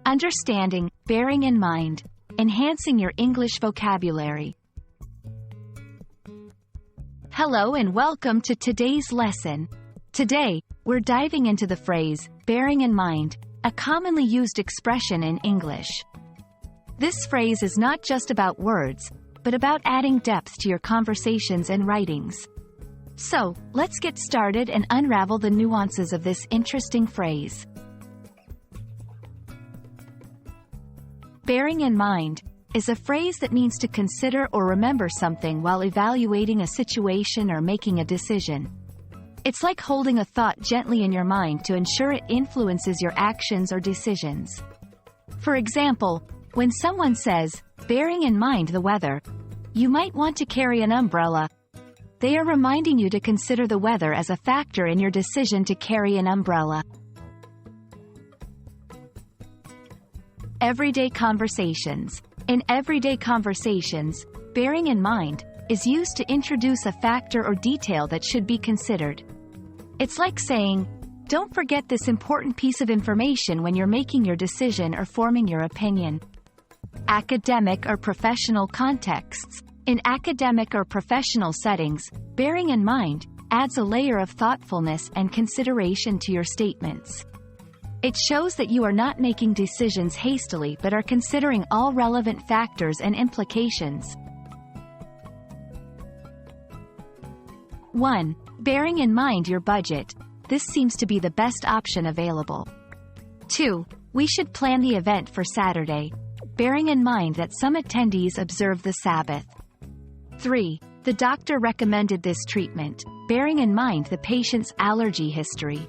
Understanding, bearing in mind, enhancing your English vocabulary. Hello and welcome to today's lesson. Today, we're diving into the phrase, bearing in mind, a commonly used expression in English. This phrase is not just about words, but about adding depth to your conversations and writings. So, let's get started and unravel the nuances of this interesting phrase. Bearing in mind is a phrase that means to consider or remember something while evaluating a situation or making a decision. It's like holding a thought gently in your mind to ensure it influences your actions or decisions. For example, when someone says, bearing in mind the weather, you might want to carry an umbrella. They are reminding you to consider the weather as a factor in your decision to carry an umbrella. Everyday conversations. In everyday conversations, bearing in mind is used to introduce a factor or detail that should be considered. It's like saying, don't forget this important piece of information when you're making your decision or forming your opinion. Academic or professional contexts. In academic or professional settings, bearing in mind adds a layer of thoughtfulness and consideration to your statements. It shows that you are not making decisions hastily but are considering all relevant factors and implications. 1. Bearing in mind your budget. This seems to be the best option available. 2. We should plan the event for Saturday, bearing in mind that some attendees observe the Sabbath. 3. The doctor recommended this treatment, bearing in mind the patient's allergy history.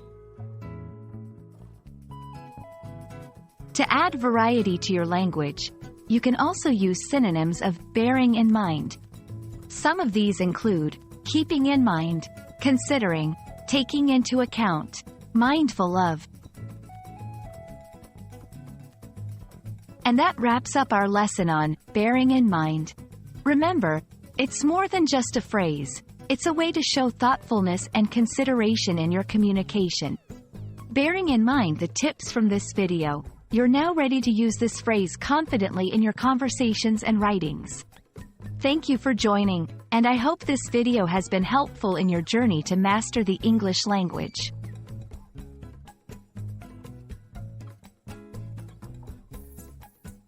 To add variety to your language, you can also use synonyms of bearing in mind. Some of these include keeping in mind, considering, taking into account, mindful of. And that wraps up our lesson on bearing in mind. Remember, it's more than just a phrase. It's a way to show thoughtfulness and consideration in your communication. Bearing in mind the tips from this video, you're now ready to use this phrase confidently in your conversations and writings. Thank you for joining, and I hope this video has been helpful in your journey to master the English language.